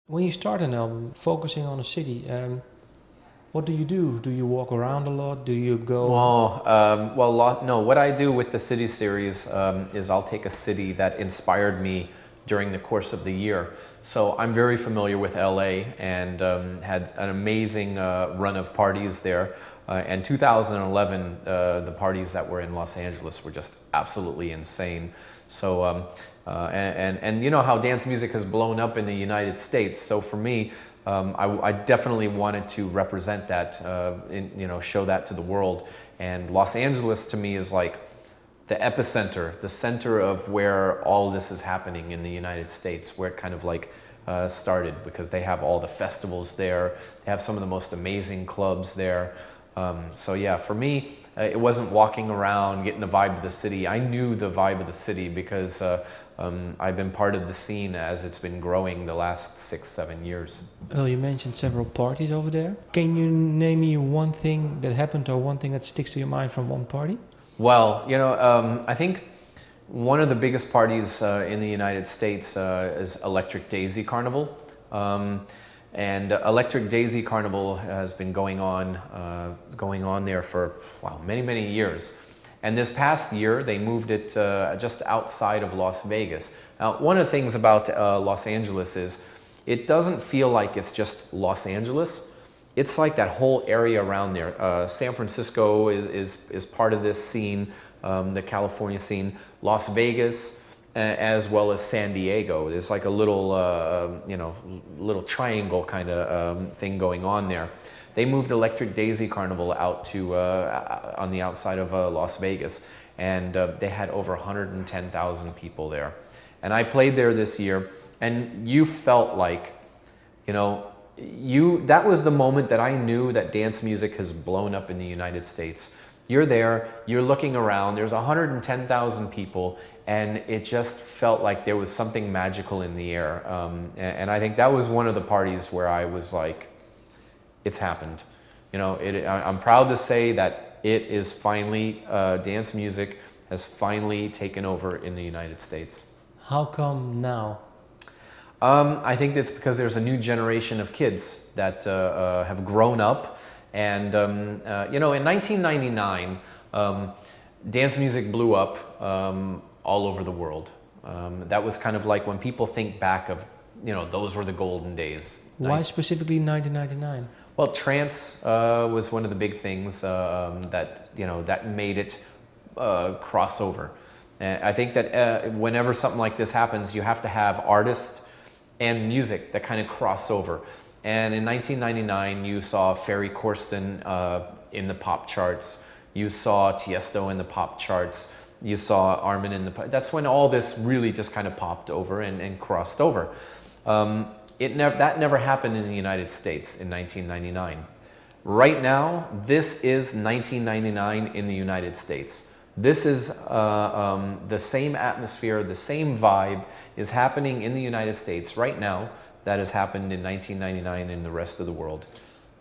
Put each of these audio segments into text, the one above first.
When you start an album, focusing on a city, what do you do? Do you walk around a lot? Do you go? No. What I do with the city series is I'll take a city that inspired me during the course of the year. So I'm very familiar with LA and had an amazing run of parties there. And 2011, the parties that were in Los Angeles were just absolutely insane. So, and you know how dance music has blown up in the United States. So for me, I definitely wanted to represent that, show that to the world. And Los Angeles to me is like the epicenter, the center of where all this is happening in the United States, where it kind of like started, because they have all the festivals there. They have some of the most amazing clubs there. So yeah, for me, it wasn't walking around getting the vibe of the city. I knew the vibe of the city because I've been part of the scene as it's been growing the last 6-7 years. Well, you mentioned several parties over there. Can you name me one thing that happened or one thing that sticks to your mind from one party? Well, I think one of the biggest parties in the United States is Electric Daisy Carnival. And Electric Daisy Carnival has been going on there for, wow, many, many years. And this past year, they moved it just outside of Las Vegas. Now, one of the things about Los Angeles is it doesn't feel like it's just Los Angeles. It's like that whole area around there. San Francisco is part of this scene, the California scene. Las Vegas, as well as San Diego. There's like a little, little triangle kind of thing going on there. They moved Electric Daisy Carnival out to on the outside of Las Vegas, and they had over 110,000 people there. And I played there this year, and you felt like, that was the moment that I knew that dance music has blown up in the United States. You're there, you're looking around, there's 110,000 people, and it just felt like there was something magical in the air. And I think that was one of the parties where I was like, it's happened. I'm proud to say that it is finally, dance music has finally taken over in the United States. How come now? I think it's because there's a new generation of kids that have grown up. And, in 1999, dance music blew up all over the world. That was kind of like when people think back of, those were the golden days. Why specifically 1999? Well, trance was one of the big things that made it cross over. I think that whenever something like this happens, you have to have artists and music that kind of cross over. And in 1999, you saw Ferry Corsten in the pop charts. You saw Tiesto in the pop charts. You saw Armin in the pop. That's when all this really just kind of popped over and crossed over. That never happened in the United States in 1999. Right now, this is 1999 in the United States. This is the same atmosphere, the same vibe is happening in the United States right now that has happened in 1999 in the rest of the world.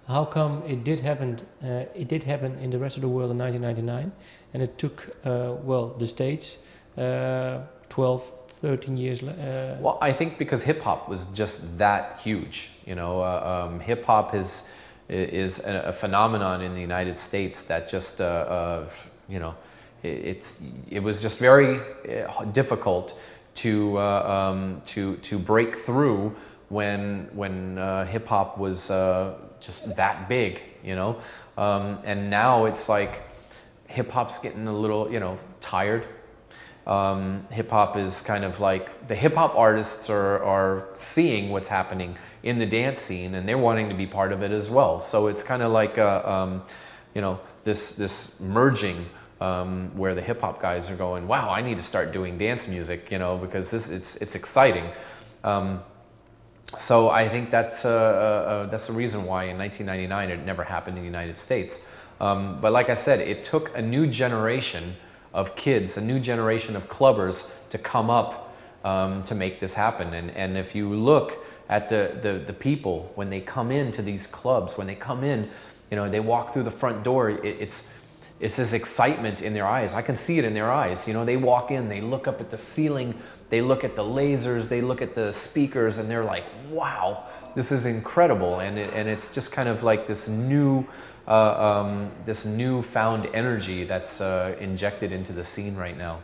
How come it did happen? It did happen in the rest of the world in 1999, and it took the States 12, 13 years. Well, I think because hip hop was just that huge. Hip hop is a phenomenon in the United States that just it was just very difficult to break through when hip hop was just that big, and now it's like hip hop's getting a little tired. Hip hop is kind of like the hip hop artists are seeing what's happening in the dance scene and they're wanting to be part of it as well. So it's kind of like this merging where the hip hop guys are going, wow, I need to start doing dance music, because it's exciting. So I think that's the reason why in 1999 it never happened in the United States. But like I said, it took a new generation of kids, a new generation of clubbers to come up to make this happen. And if you look at the people, when they come into these clubs, when they come in, they walk through the front door, it's this excitement in their eyes. I can see it in their eyes. You know, they walk in, they look up at the ceiling, they look at the lasers, they look at the speakers, and they're like, wow, this is incredible. And it's just kind of like this this newfound energy that's injected into the scene right now.